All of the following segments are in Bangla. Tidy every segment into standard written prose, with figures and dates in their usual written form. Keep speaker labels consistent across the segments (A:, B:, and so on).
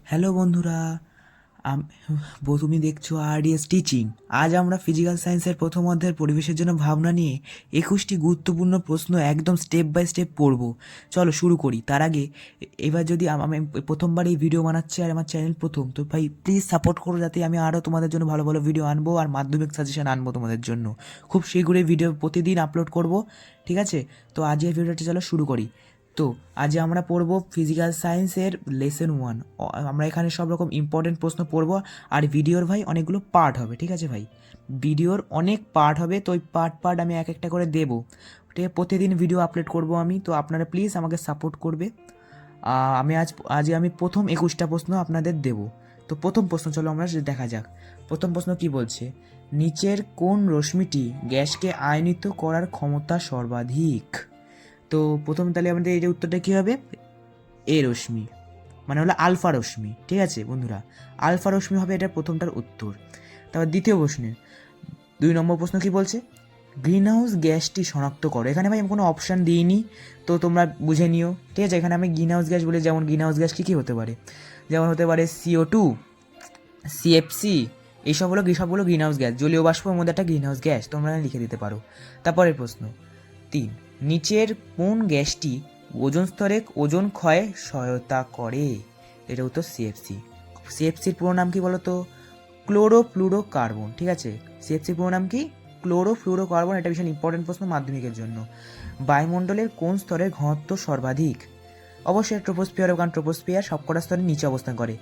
A: হ্যালো বন্ধুরা, তুমি দেখছো আরডিএস টিচিং। আজ আমরা ফিজিক্যাল সায়েন্সের প্রথম অধ্যায়ের পরিবেশের জন্য ভাবনা নিয়ে 21টি গুরুত্বপূর্ণ প্রশ্ন একদম স্টেপ বাই স্টেপ পড়ব। চলো শুরু করি। তার আগে এবার যদি আমি প্রথমবার এই ভিডিও বানাচ্ছি আর আমার চ্যানেল প্রথম, তো ভাই প্লিজ সাপোর্ট করো যাতে আমি আরও তোমাদের জন্য ভালো ভালো ভিডিও আনবো আর মাধ্যমিক সাজেশন আনবো তোমাদের জন্য। খুব শীঘ্রই ভিডিও প্রতিদিন আপলোড করব, ঠিক আছে? তো আজকের ভিডিওটা চলো শুরু করি। তো আজ আমরা পড়ব ফিজিক্যাল সায়েন্সের লেসন 1। আমরা এখানে সব রকম ইম্পর্টেন্ট প্রশ্ন পড়ব। আর ভিডিওর ভাই অনেকগুলো পার্ট হবে, ঠিক আছে ভাই? ভিডিওর অনেক পার্ট হবে, তো ওই পার্ট আমি এক একটা করে দেবো, ঠিক আছে? প্রতিদিন ভিডিও আপলোড করব আমি, তো আপনারা প্লিজ আমাকে সাপোর্ট করবে। আমি প্রথম 21টা প্রশ্ন আপনাদের দেব। তো প্রথম প্রশ্ন চলো আমরা দেখা যাক। প্রথম প্রশ্ন কি বলছে, নিচের কোন রশ্মিটি গ্যাসকে আয়নিত করার ক্ষমতা সর্বাধিক? তো প্রথম তাহলে আমাদের এই যে উত্তরটা কী হবে, এ রশ্মি, মানে হলো আলফা রশ্মি, ঠিক আছে বন্ধুরা? আলফা রশ্মি হবে এটা প্রথমটার উত্তর। তারপর দ্বিতীয় প্রশ্নে 2 নম্বর প্রশ্ন কি বলছে, গ্রিন হাউস গ্যাসটি শনাক্ত করো। এখানে ভাই আমি কোনো অপশান দিইনি, তো তোমরা বুঝে নিও, ঠিক আছে? এখানে আমি গ্রিন হাউস গ্যাস বলে, যেমন গ্রিন হাউস গ্যাস কী কী হতে পারে, যেমন হতে পারে CO2, CFC, এইসব হলো সবগুলো গ্রিন হাউস গ্যাস। জলীয় বাষ্পের মধ্যে একটা গ্রিন হাউস গ্যাস, তোমরা লিখে দিতে পারো। তারপরের প্রশ্ন 3, নিচের কোন গ্যাসটি ওজোন স্তরে ওজোন ক্ষয়ে সহায়তা করে? এটা উত্তর CFC। CFCর পুরো নাম কি বলো তো? ক্লোরোফ্লুরোকার্বন, ঠিক আছে? CFCর পুরো নাম কি? ক্লোরোফ্লুরোকার্বন। এটা ভীষণ ইম্পর্টেন্ট প্রশ্ন মাধ্যমিকের জন্য। বায়ুমণ্ডলের কোন স্তরের ঘনত্ব সর্বাধিক? অবশ্যই ট্রোপোস্ফিয়ার, কারণ ট্রোপোস্ফিয়ার সবকটা স্তরের নিচে অবস্থান করে।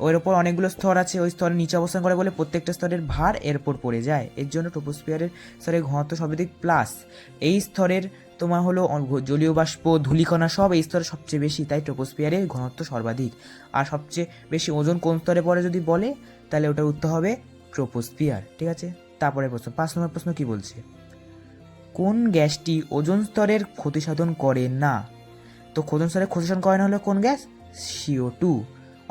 A: ওর ওপর অনেকগুলো স্তর আছে, ওই স্তরের নিচে অবস্থান করে বলে প্রত্যেকটা স্তরের ভার এর উপর পড়ে যায়, এর জন্য ট্রোপোস্ফিয়ারের স্তরের ঘনত্ব সর্বাধিক। প্লাস এই স্তরের তোমার হলো জলীয় বাষ্প, ধূলিকণা সব এই স্তরে সবচেয়ে বেশি, তাই ট্রোপোস্ফিয়ারের ঘনত্ব সর্বাধিক। আর সবচেয়ে বেশি ওজন কোন স্তরে পড়ে যদি বলে, তাহলে ওটার উত্তর হবে ট্রোপোস্ফিয়ার, ঠিক আছে? তারপরে প্রশ্ন 5 নম্বর প্রশ্ন কি বলছে, কোন গ্যাসটি ওজোন স্তরের ক্ষতিসাধন করে না? তো ওজোন স্তরে ক্ষতিসাধন করে না হলো কোন গ্যাস? CO2।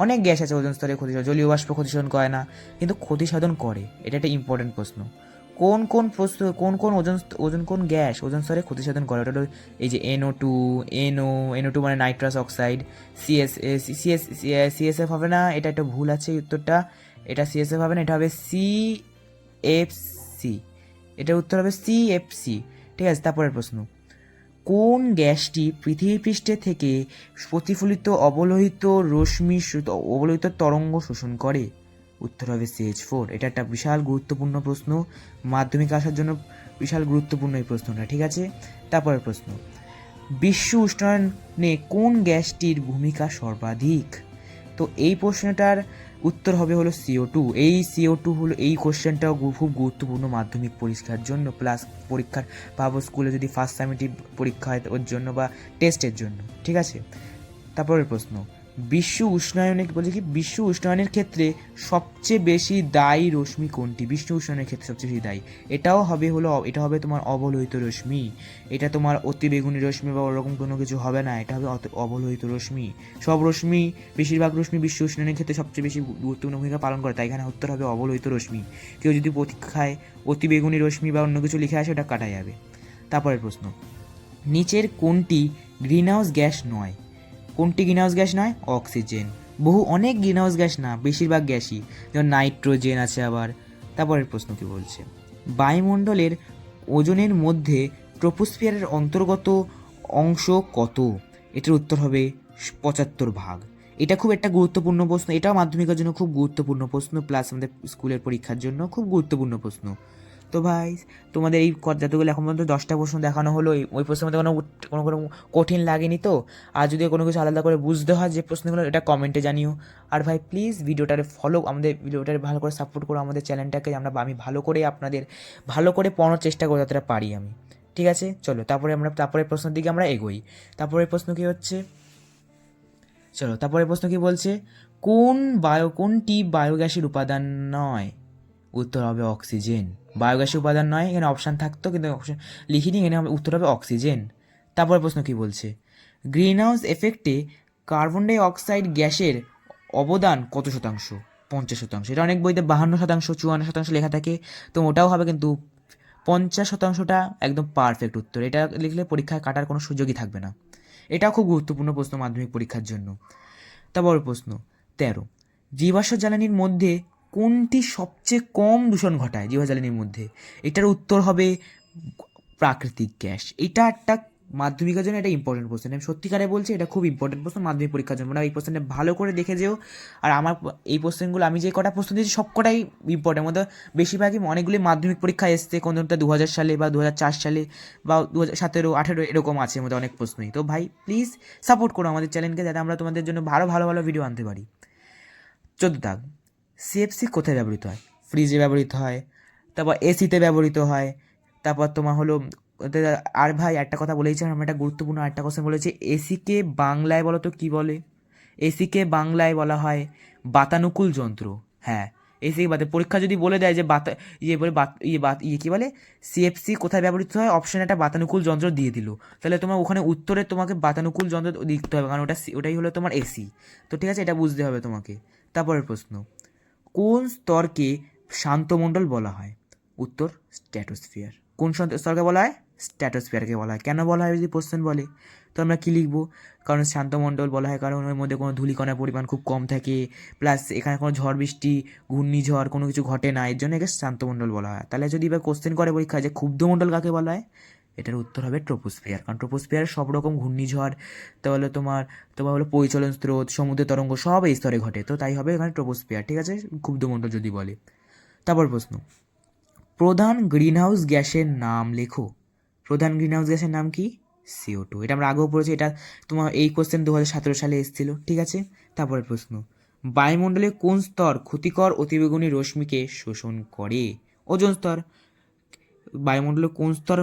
A: অনেক গ্যাস আছে ওজোন স্তরে ক্ষতিসাধন, জলীয় বাষ্প ক্ষতিসাধন করে না, কিন্তু ক্ষতিসাধন করে। এটা একটা ইম্পর্টেন্ট প্রশ্ন। কোন ওজন কোন গ্যাস ওজোন স্তরে ক্ষতিসাধন করে? ওটা হলো এই যে NO2, NO2 মানে নাইট্রাস অক্সাইড। CSF হবে না, এটা একটা ভুল আছে উত্তরটা। এটা CSF হবে না, এটা হবে CFC। এটার উত্তর হবে CFC, ঠিক আছে? তারপরের প্রশ্ন, কোন গ্যাসটি পৃথিবী পৃষ্ঠে থেকে প্রতিফলিত অবলোহিত তরঙ্গ শোষণ করে? উত্তর হবে CH4। এটা একটা বিশাল গুরুত্বপূর্ণ প্রশ্ন, মাধ্যমিক আসার জন্য বিশাল গুরুত্বপূর্ণ এই প্রশ্নটা, ঠিক আছে? তারপরের প্রশ্ন, বিশ্ব উষ্ণায়নে কোন গ্যাসটির ভূমিকা সর্বাধিক? তো এই প্রশ্নটার উত্তর হবে হলো CO2। এই CO2 হলো, এই কোশ্চেনটাও খুব গুরুত্বপূর্ণ মাধ্যমিক পরীক্ষার জন্য, প্লাস পরীক্ষার পাবো স্কুলে যদি ফার্স্ট সামেটিভ পরীক্ষা হয় ওর জন্য বা টেস্টের জন্য, ঠিক আছে? তারপরের প্রশ্ন, বিশ্ব উষ্ণায়নের ক্ষেত্রে সবচেয়ে বেশি দায়ী রশ্মি কোনটি? বিশ্ব উষ্ণায়নের ক্ষেত্রে সবচেয়ে বেশি দায়ী, এটা হবে তোমার অবলোহিত রশ্মি। এটা তোমার অতিবেগুনি রশ্মি বা ওরকম কোনো কিছু হবে না, এটা হবে অবলোহিত রশ্মি। বেশিরভাগ রশ্মি বিশ্ব উষ্ণায়নের ক্ষেত্রে সবচেয়ে বেশি গুরুত্বপূর্ণ ভূমিকা পালন করে, তাই এখানে উত্তর হবে অবলোহিত রশ্মি। কেউ যদি পরীক্ষায় অতিবেগুনি রশ্মি বা অন্য কিছু লিখে আসে, ওটা কাটা যাবে। তারপরের প্রশ্ন, নিচের কোনটি গ্রিনহাউস গ্যাস নয়? কোনটি গ্রিনহাউস গ্যাস নয়? অক্সিজেন। অনেক গ্রিনহাউস গ্যাস না, বেশিরভাগ গ্যাসই, যেমন নাইট্রোজেন আছে আবার। তারপরের প্রশ্ন কি বলছে, বায়ুমণ্ডলের ওজনের মধ্যে ট্রোপোস্ফিয়ারের অন্তর্গত অংশ কত? এটার উত্তর হবে 75 ভাগ। এটা খুব একটা গুরুত্বপূর্ণ প্রশ্ন, এটাও মাধ্যমিকের জন্য খুব গুরুত্বপূর্ণ প্রশ্ন, প্লাস আমাদের স্কুলের পরীক্ষার জন্য খুব গুরুত্বপূর্ণ প্রশ্ন। তো ভাই তোমাদের এই যতগুলো এখন পর্যন্ত 10টা প্রশ্ন দেখানো হলো, ওই প্রশ্নের মধ্যে কোনো কোনো কঠিন লাগেনি তো? আর যদি কোনো কিছু আলাদা করে বুঝতে হয় যে প্রশ্নগুলো, এটা কমেন্টে জানিও। আর ভাই প্লিজ আমাদের ভিডিওটারে ভালো করে সাপোর্ট করো আমাদের চ্যানেলটাকে, আমি ভালো করে আপনাদের ভালো করে পড়ানোর চেষ্টা করি যতটা পারি আমি, ঠিক আছে? চলো তারপরে প্রশ্নের দিকে আমরা এগোই। তারপরে প্রশ্ন কি হচ্ছে, তারপরে প্রশ্ন কি বলছে, কোনটি বায়োগ্যাসের উপাদান নয়? উত্তর হবে অক্সিজেন। বায়োগ্যাসের উপাদান নয়, এখানে অপশান থাকতো কিন্তু অপশান লিখিনি, এখানে উত্তর হবে অক্সিজেন। তারপরে প্রশ্ন কি বলছে, গ্রিনহাউস এফেক্টে কার্বন ডাই অক্সাইড গ্যাসের অবদান কত শতাংশ? 50%। এটা অনেক বইতে 52%, 54% লেখা থাকে, তো ওটাও হবে, কিন্তু 50%টা একদম পারফেক্ট উত্তর। এটা লিখলে পরীক্ষায় কাটার কোনো সুযোগই থাকবে না। এটাও খুব গুরুত্বপূর্ণ প্রশ্ন মাধ্যমিক পরীক্ষার জন্য। তারপর প্রশ্ন 13, জীবাশ্ম জ্বালানির মধ্যে কোনটি সবচেয়ে কম দূষণ ঘটায় জীবাশ্ম জ্বালানির মধ্যে? এটার উত্তর হবে প্রাকৃতিক গ্যাস। এটা একটা মাধ্যমিকের জন্য এটা ইম্পর্টেন্ট কোশ্চেন, আমি সত্যিকারে বলছি, এটা খুব ইম্পর্টেন্ট প্রশ্ন মাধ্যমিক পরীক্ষার জন্য। এই কোশ্চেনটা ভালো করে দেখে যেও। আর আমার এই কোশ্চেনগুলো আমি যে কটা প্রশ্ন দিয়েছি সব কটাই ইম্পর্টেন্ট, মধ্যে বেশিরভাগই অনেকগুলি মাধ্যমিক পরীক্ষায় এসছে, কোনটা 2000 সালে বা 2004 সালে বা 2017, 18 এরকম আছে, মধ্যে অনেক প্রশ্নই। তো ভাই প্লিজ সাপোর্ট করো আমাদের চ্যানেলকে, যাতে আমরা তোমাদের জন্য ভালো ভালো ভালো ভিডিও আনতে পারি। 14 দাগ, সিএফসি কোথায় ব্যবহৃত হয়? ফ্রিজে ব্যবহৃত হয়, তারপর এসিতে ব্যবহৃত হয়, তারপর তোমার হলো আর ভাই একটা কথা বলেছিলাম, আমরা একটা গুরুত্বপূর্ণ একটা কোশ্চেন বলেছি, এসিকে বাংলায় বলো তো কী বলে? এসিকে বাংলায় বলা হয় বাতানুকূল যন্ত্র। হ্যাঁ, এসি পরীক্ষা যদি বলে দেয় যে কী বলে সিএফসি কোথায় ব্যবহৃত হয়, অপশন একটা বাতানুকূল যন্ত্র দিয়ে দিল, তাহলে তোমার ওখানে উত্তরে তোমাকে বাতানুকূল যন্ত্র লিখতে হবে, কারণ ওটাই হলো তোমার এসি। তো ঠিক আছে, এটা বুঝতে হবে তোমাকে। তারপরের প্রশ্ন, কোন স্তরকে শান্তমণ্ডল বলা হয়? উত্তর স্ট্র্যাটোস্ফিয়ার। কোন স্তরকে বলা হয়? স্ট্র্যাটোস্ফিয়ারকে বলা হয়। কেন বলা হয় যদি কোশ্চেন বলে, তো আমরা কী লিখবো? কারণ শান্তমণ্ডল বলা হয় কারণ ওর মধ্যে কোনো ধূলিকণার পরিমাণ খুব কম থাকে, প্লাস এখানে কোনো ঝড় বৃষ্টি ঘূর্ণিঝড় কোনো কিছু ঘটে না, এর জন্য একে শান্তমণ্ডল বলা হয়। তাহলে যদি এবার কোশ্চেন করে পরীক্ষায় যে ক্ষুব্ধমণ্ডল কাকে বলা হয়, এটার উত্তর হবে ট্রোপোস্ফিয়ার। কারণ ট্রোপোস্ফিয়ারে সব রকম ঘূর্ণিঝড়, তাহলে তোমার তোমার হলো পরিচলন স্রোত, সমুদ্রের তরঙ্গ সব এই স্তরে ঘটে, তো তাই হবে এখানে ট্রোপোস্ফিয়ার। ঠিক আছে, ক্ষুব্ধমণ্ডল যদি বলে। তারপর প্রশ্ন, প্রধান গ্রিনহাউস গ্যাসের নাম লেখো। প্রধান গ্রিনহাউস গ্যাসের নাম কি? CO2। এটা আমরা আগেও পড়েছি, এটা তোমার এই কোশ্চেন 2017 সালে এসেছিল। ঠিক আছে, তারপরের প্রশ্ন, বায়ুমণ্ডলে কোন স্তর ক্ষতিকর অতিবেগুনি রশ্মিকে শোষণ করে? ওজোন স্তর। বায়ুমণ্ডলের কোন স্তর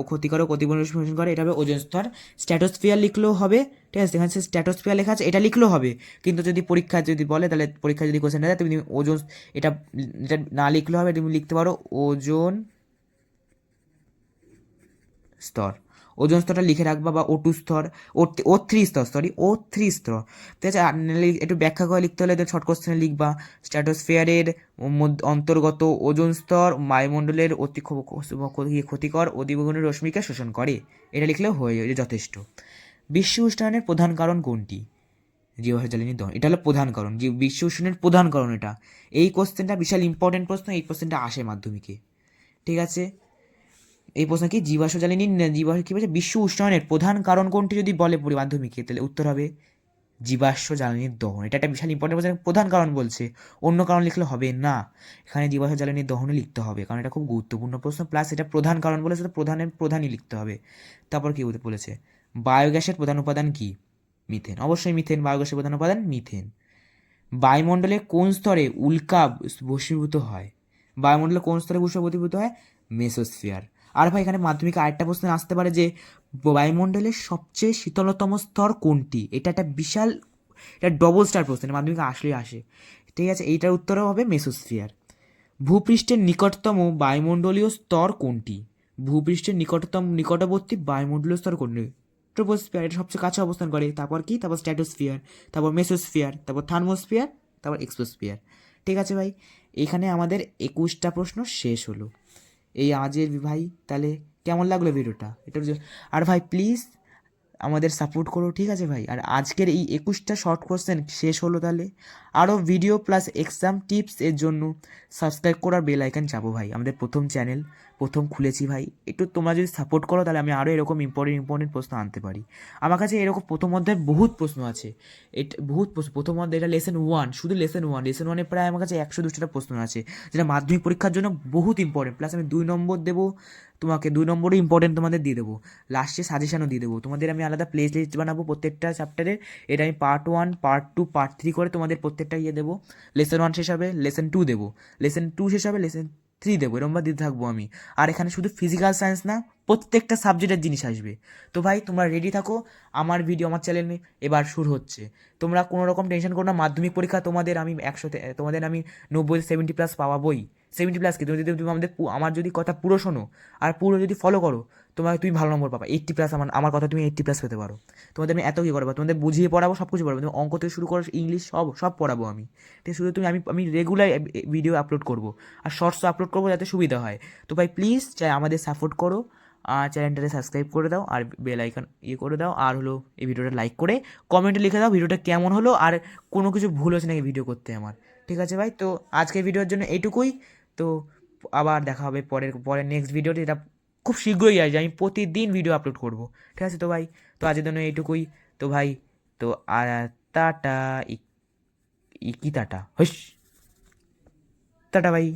A: ক্ষতিকারক অতিবেগুনি রশ্মি শোষণ করে? এটা হবে ওজোন স্তর। স্ট্র্যাটোস্ফিয়ার লিখলেও হবে, ঠিক আছে, এখানে স্ট্র্যাটোস্ফিয়ার লেখা আছে, এটা লিখলেও হবে। কিন্তু যদি পরীক্ষা যদি বলে, তাহলে পরীক্ষা যদি কোশ্চেন দেয়, তুমি ওজোন, এটা এটা না লিখলেও হবে, তুমি লিখতে পারো ওজোন স্তর। ওজোন স্তরটা লিখে রাখবা, বা O2 স্তর, O3 স্তর, O3 স্তর। ঠিক আছে, একটু ব্যাখ্যা করে লিখতে হলে শর্ট কোশ্চেনে লিখবা, স্ট্র্যাটোস্ফিয়ারের অন্তর্গত ওজোন স্তর বায়ুমণ্ডলের ক্ষতিকর অতিবেগুনি রশ্মিকে শোষণ করে, এটা লিখলেও হয়ে যাবে, যথেষ্ট। বিশ্ব উষ্ণায়নের প্রধান কারণ কোনটি? জীবাশ্ম জ্বালানি দহন, এটা হলো প্রধান কারণ, যে বিশ্ব উষ্ণায়নের প্রধান কারণ এটা। এই কোশ্চেনটা বিশাল ইম্পর্টেন্ট প্রশ্ন, এই কোশ্চেনটা আসে মাধ্যমিকে। ঠিক আছে, এই প্রশ্ন কি, জীবাশ্ম জ্বালানি কি বলছে, বিশ্ব উষ্ণায়নের প্রধান কারণ কোনটি যদি বলে মাধ্যমিকে, তাহলে উত্তর হবে জীবাশ্ম জ্বালানির দহন। এটা একটা বিশাল ইম্পর্টেন্ট বলছে, প্রধান কারণ বলছে, অন্য কারণ লিখলে হবে না, এখানে জীবাশ্ম জ্বালানির দহনই লিখতে হবে, কারণ এটা খুব গুরুত্বপূর্ণ প্রশ্ন, প্লাস এটা প্রধান কারণ বলেছে, তো প্রধানই লিখতে হবে। তারপর কি বলেছে, বায়োগ্যাসের প্রধান উপাদান কি? মিথেন। অবশ্যই মিথেন, বায়োগ্যাসের প্রধান উপাদান মিথেন। বায়ুমণ্ডলে কোন স্তরে উল্কা ভস্মীভূত হয়? বায়ুমণ্ডলে কোন স্তরে ভস্মীভূত হয়? মেসোস্ফিয়ার। আর ভাই এখানে মাধ্যমিকে আরেকটা প্রশ্ন আসতে পারে যে বায়ুমণ্ডলের সবচেয়ে শীতলতম স্তর কোনটি? এটা একটা বিশাল, এটা ডবল স্টার প্রশ্ন, মাধ্যমিকে আসলেই আসে। ঠিক আছে, এইটার উত্তরও হবে মেসোস্ফিয়ার। ভূপৃষ্ঠের নিকটতম বায়ুমণ্ডলীয় স্তর কোনটি? ভূপৃষ্ঠের নিকটবর্তী বায়ুমণ্ডলীয় স্তর কোনটি? ট্রোপোস্ফিয়ার, এটা সবচেয়ে কাছে অবস্থান করে। তারপর কি, তারপর স্ট্র্যাটোস্ফিয়ার, তারপর মেসোস্ফিয়ার, তারপর থার্মোস্ফিয়ার, তারপর এক্সোস্ফিয়ার। ঠিক আছে ভাই, এখানে আমাদের 21টা প্রশ্ন শেষ হলো। এই আজের ভাই, তাহলে কেমন লাগলো ভিডিওটা? আর ভাই প্লিজ আমাদের সাপোর্ট করো, ঠিক আছে ভাই। আর আজকের এই 21টা শর্ট কোশ্চেন শেষ হলো, তাহলে আরও ভিডিও প্লাস এক্সাম টিপস এর জন্য সাবস্ক্রাইব করার বেল আইকন চাপো ভাই, আমাদের প্রথম চ্যানেল, প্রথম খুলেছি ভাই, একটু তোমরা যদি সাপোর্ট করো, তাহলে আমি আরও এরকম ইম্পর্টেন্ট প্রশ্ন আনতে পারি। আমার কাছে এরকম প্রথম অধ্যায়ে বহুত প্রশ্ন আছে, বহুত প্রশ্ন। প্রথম অধ্যায় এটা লেসন 1, শুধু লেসন 1 প্রায় আমার কাছে 100-200টা প্রশ্ন আছে, যেটা মাধ্যমিক পরীক্ষার জন্য বহুত ইম্পর্টেন্ট। প্লাস আমি 2 নম্বর দেবো তোমাকে, 2 নম্বরও ইম্পর্টেন্ট তোমাদের দিয়ে দেবো, লাস্টে সাজেশনও দিয়ে দেবো তোমাদের। আমি আলাদা প্লে লিস্ট বানাবো প্রত্যেকটা চ্যাপ্টারে, এটা আমি পার্ট 1, পার্ট 2, পার্ট 3 করে তোমাদের প্রত্যেকটা দেবো। লেসন 1 শেষ হবে, লেসন 2 দেবো, লেসন 2 শেষ হবে, লেসন 3 দেবো, এরকম দিতে থাকবো আমি। আর এখানে শুধু ফিজিক্যাল সায়েন্স না, প্রত্যেকটা সাবজেক্টের জিনিস আসবে। তো ভাই তোমরা রেডি থাকো, আমার ভিডিও আমার চ্যানেলে এবার শুরু হচ্ছে। তোমরা কোনো রকম টেনশন করো না, মাধ্যমিক পরীক্ষা তোমাদের আমি 100তে, তোমাদের আমি 90-70+ পাওয়াবই। 70+ কি, তুমি যদি আমার যদি কথা পুরো শোনো আর পুরো যদি ফলো করো, তুমি ভালো নম্বর পাবা। 80+, আমার কথা তুমি 80+ পেতে পারো। তোমাদের আমি এত কী করবো, তোমাদের বুঝিয়ে পড়াবো, সব কিছু পড়াবো, তুমি অঙ্ক থেকে শুরু করো, ইংলিশ সব পড়াবো আমি। ঠিক আছে, শুধু আমি রেগুলার ভিডিও আপলোড করবো, আর শর্টসও আপলোড করবো যাতে সুবিধা হয়। তো ভাই প্লিজ চাই আমাদের সাপোর্ট করো, চ্যানেলটাতে সাবস্ক্রাইব করে দাও আর বেল আইকন করে দাও, আর হলো এই ভিডিওটা লাইক করে কমেন্টে লিখে দাও ভিডিওটা কেমন হলো আর কোনো কিছু ভুল হচ্ছে নাকি ভিডিও করতে আমার। ঠিক আছে ভাই, তো আজকের ভিডিওর জন্য এইটুকুই। তো আবার দেখা হবে পরের পরের নেক্সট ভিডিওতে, এটা খুব শীঘ্রই আসবে, আমি প্রতিদিন ভিডিও আপলোড করব। ঠিক আছে তো ভাই, তো আজকের জন্য এইটুকুই। তো ভাই, তো টাটা, কি টাটা, হস, টাটা ভাই।